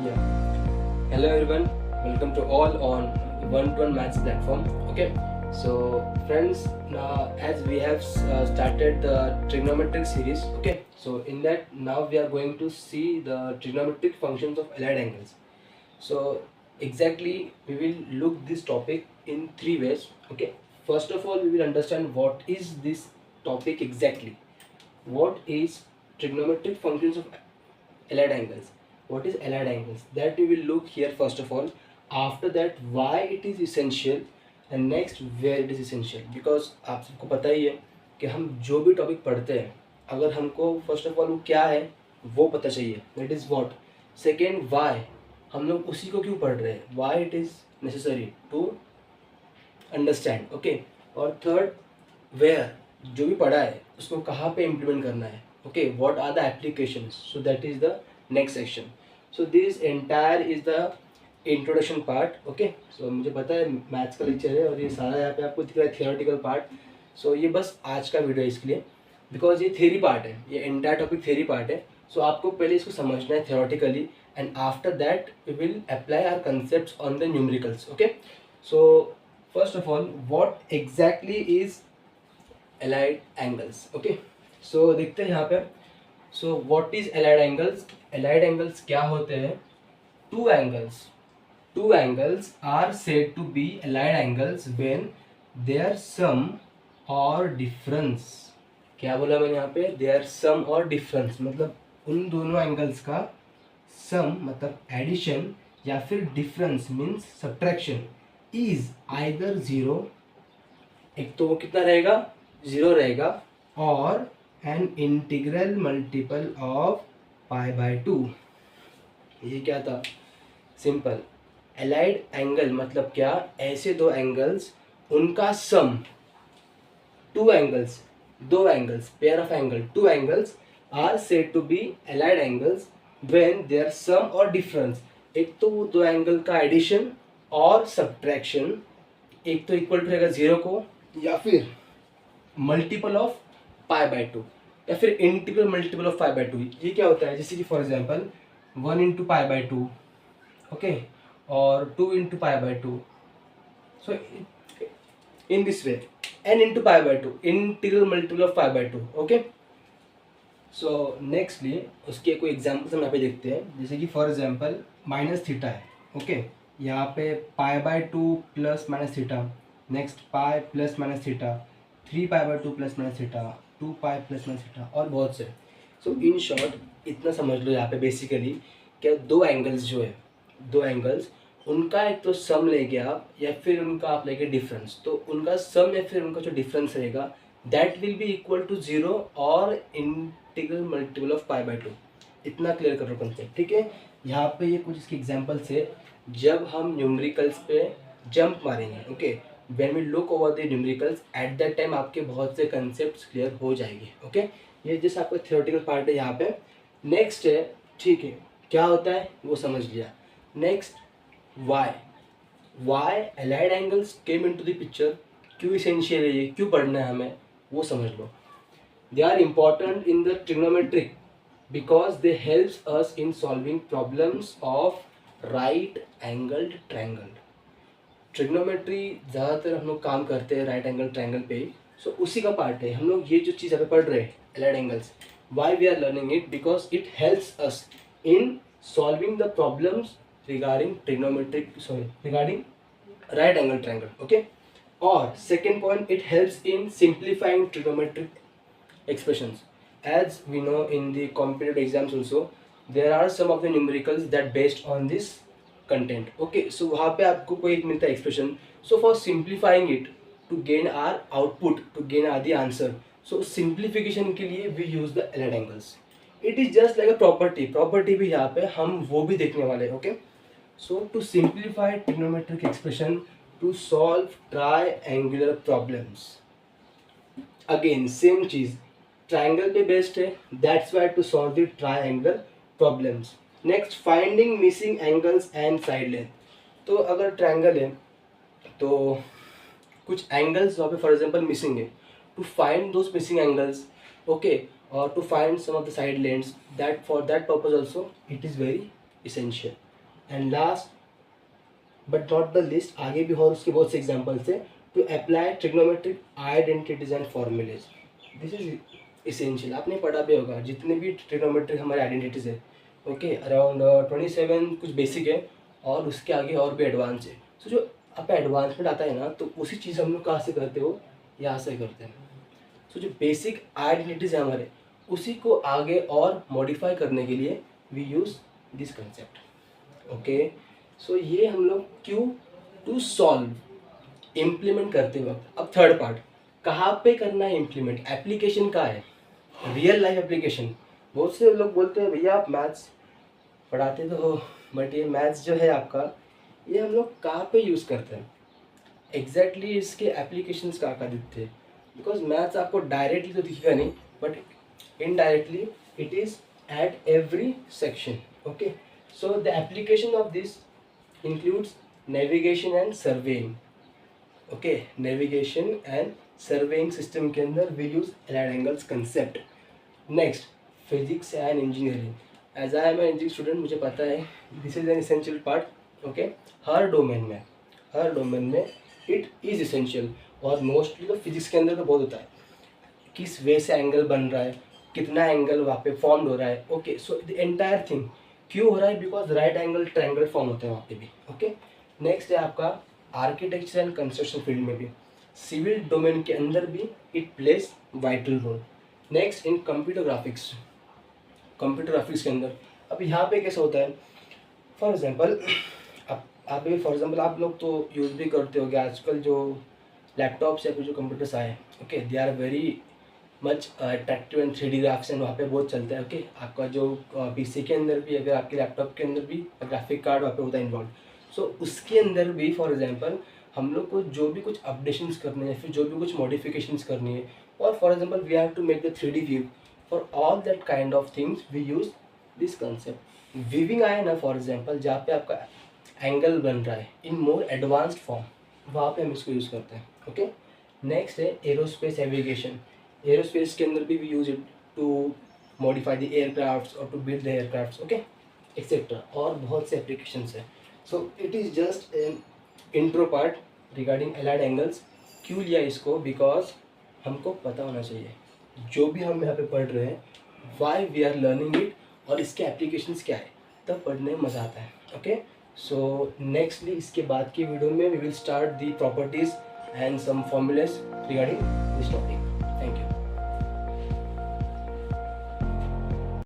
Yeah. Hello everyone. Welcome to all on one-to-one maths platform. Okay. So friends, now as we have started the trigonometric series. Okay. So in that now we are going to see the trigonometric functions of allied angles. So exactly we will look this topic in three ways. Okay. First of all, we will understand what is this topic exactly. What is trigonometric functions of allied angles? What is allied angles? That we will look here first of all. After that, why it is essential, and next where it is essential. Because आप सबको पता ही है कि हम जो भी topic पढ़ते हैं, अगर हमको फर्स्ट ऑफ ऑल वो क्या है वो पता चाहिए. That is what. Second, why, हम लोग उसी को क्यों पढ़ रहे हैं, why it is necessary to understand. Okay. और थर्ड, वेयर, जो भी पढ़ा है उसको कहाँ पे इम्प्लीमेंट करना है. Okay. What are the applications. So that is the next section. So this entire is the introduction part. Okay. So मुझे पता है मैथ्स का लेक्चर है और ये सारा यहाँ पे आपको दिख रहा है थियोरेटिकल पार्ट. सो ये बस आज का वीडियो है इसके लिए, बिकॉज ये थ्योरी पार्ट है, ये एंटायर टॉपिक थ्योरी पार्ट है. सो आपको पहले इसको समझना है theoretically, and after that we will apply our concepts on the numericals. Okay. So first of all, what exactly is allied angles? Okay. So देखते हैं यहाँ पे. So what is allied angles? Allied angles क्या होते हैं? Two angles are said to be allied angles when their sum or difference. क्या बोला मैंने यहाँ पे? Their sum or difference मतलब उन दोनों एंगल्स का सम मतलब एडिशन या फिर difference means subtraction is either zero. एक तो वो कितना रहेगा, जीरो रहेगा, और an integral multiple of pi by to. ये क्या था? सिंपल. एलाइड एंगल मतलब क्या? ऐसे दो एंगल्स उनका सम. टू एंगल्स, दो angles, pair of angle, two angles are said to be allied angles when their sum और डिफरेंस. एक तो वो दो एंगल का एडिशन और सब्ट्रैक्शन, एक तो इक्वल टू रहेगा जीरो को, या फिर multiple of pi by to, या फिर integral multiple of pi by to. ये क्या होता है? जैसे कि for example 1 into pi by to, okay, और 2 into pi by to. So in this way n into pi by to, integral multiple of pi by to. Okay. So nextly उसके कोई examples हम यहाँ पे देखते हैं. जैसे कि फॉर एग्जांपल माइनस थीटा है. ओके. यहाँ पे पाई by two plus minus theta, next pi plus minus theta, 3 pi by two plus minus theta, 2 pi plus minus theta, और बहुत से. सो इन शॉर्ट इतना समझ लो यहाँ पे बेसिकली क्या दो एंगल्स जो है, दो एंगल्स उनका एक तो सम लेके आप, या फिर उनका आप लेके डिफरेंस, तो उनका सम या फिर उनका जो डिफरेंस रहेगा that will be equal to zero और integral multiple of pi by two. इतना क्लियर कर लो कंसेप्ट. ठीक है. यहाँ पे ये कुछ इसके एग्जाम्पल्स है जब हम न्यूमेरिकल्स पे जंप मारेंगे. Okay. When we look over the numericals at that time आपके बहुत से कंसेप्ट्स क्लियर हो जाएंगे. ओके. ये जैसे आपका थियोरेटिकल पार्ट है यहाँ पे. नेक्स्ट है, ठीक है, क्या होता है वो समझ लिया. Next, why allied angles came into the picture. क्यों इसेंशियल है ये, क्यों पढ़ना है हमें, वो समझ लो. They are important in the trigonometric because they helps us in solving problems of right angled triangle. Trigonometry ज़्यादातर हम लोग काम करते हैं राइट एंगल ट्रायंगल पे ही. सो उसी का पार्ट है. हम लोग ये जो चीज़ अभी पढ़ रहे हैं allied angles, why we are learning it because it helps us in solving the problems regarding trigonometric, sorry, regarding right angle triangle. Okay. और second point, it helps in simplifying trigonometric expressions. As we know in the competitive exams also, there are some of the numericals that based on this content. Okay. So वहाँ पे आपको कोई एक मिलता है expression. So for simplifying it to gain our output, to gain our the answer, so simplification के लिए we use the allied angles. It is just like a property. Property भी यहाँ पे हम वो भी देखने वाले हैं. Okay. So to simplify trigonometric expression to solve triangular problems. Again same चीज़, ट्राइंगल पे बेस्ड है, that's why to solve the triangle problems. Next, finding missing angles and side length. तो अगर ट्राइंगल है तो कुछ एंगल्स वहाँ पे फॉर एग्जांपल मिसिंग है, to find those missing angles. Okay. or to find some of the side lanes, that for that purpose also it is very essential. And last but not the least, आगे भी और उसके बहुत से examples है, to apply trigonometric identities and formulae, this is essential. आपने पढ़ा भी होगा जितने भी ट्रिग्नोमेट्रिक हमारे आइडेंटिटीज है, ओके, अराउंड 27 कुछ बेसिक है और उसके आगे और भी एडवांस है। सो जो आप एडवांसमेंट आता है ना, तो उसी चीज़ हम लोग कहाँ से करते हो, यहाँ से करते हैं। सो जो बेसिक आइडेंटिटीज है हमारे, उसी को आगे और मॉडिफाई करने के लिए we use this concept, okay. So ये हम लोग क्यों टू सॉल्व इम्प्लीमेंट करते वक्त। अब थर्ड पार्ट, कहाँ पे करना है इम्प्लीमेंट, एप्लीकेशन कहाँ है, रियल लाइफ एप्लीकेशन। बहुत से लोग बोलते हैं भैया आप मैथ्स पढ़ाते तो हो, बट ये मैथ्स जो है आपका, ये हम लोग कहाँ पे यूज़ करते हैं एग्जैक्टली, इसके एप्लीकेशंस कहाँ दिखते हैं। बिकॉज मैथ्स आपको डायरेक्टली तो दिखेगा नहीं, but indirectly it is at every section, okay. So the application of this includes navigation and surveying, okay, navigation and surveying system के अंदर we use allied angles concept. Next, physics and engineering. As I am an engineering student, मुझे पता है this is an essential part, okay. Her domain में it is essential, और mostly तो physics के अंदर तो बहुत होता है, किस वे से एंगल बन रहा है, कितना एंगल वहाँ पे फॉर्म हो रहा है, okay. So the entire thing क्यों हो रहा है, because right angle triangle form होते हैं वहाँ पे भी, ओके। नेक्स्ट है आपका आर्किटेक्चर एंड कंस्ट्रक्शन फील्ड में भी, सिविल डोमेन के अंदर भी it plays vital role. Next in computer graphics के अंदर, अब यहाँ पे कैसा होता है, फॉर एग्जांपल आप लोग तो यूज़ भी करते होगे आजकल जो लैपटॉप्स या फिर जो कंप्यूटर्स आए, okay, they are very much attractive and 3D graphs and वहाँ पे बहुत चलता है, ओके। आपका जो पीसी के अंदर भी, अगर आपके लैपटॉप के अंदर भी ग्राफिक कार्ड वहाँ पे होता है इन्वॉल्व, सो उसके अंदर भी फॉर एग्जांपल हम लोग को जो भी कुछ अपडेशंस करने हैं, फिर जो भी कुछ मॉडिफिकेशंस करनी है, और for example we have to make the 3D view, for all that kind of things we use this concept. Weaving आए ना फॉर एग्जांपल, जहाँ पे आपका एंगल बन रहा है इन मोर एडवांस्ड फॉर्म, वहाँ पे हम इसको यूज़ करते हैं, ओके। नेक्स्ट है एरोस्पेस नेविगेशन। एरोस्पेस के अंदर भी we use it to modify the aircrafts और to build the aircrafts, okay, etcetera, और बहुत से एप्लीकेशंस हैं। So it is just an intro part regarding allied angles. क्यों लिया इसको, बिकॉज हमको पता होना चाहिए जो भी हम यहाँ पे पढ़ रहे हैं, why we are learning it, और इसके एप्लीकेशंस क्या है, तब पढ़ने में मज़ा आता है, ओके। सो नेक्स्टली इसके बाद की वीडियो में we will start the properties and some formulas regarding this topic.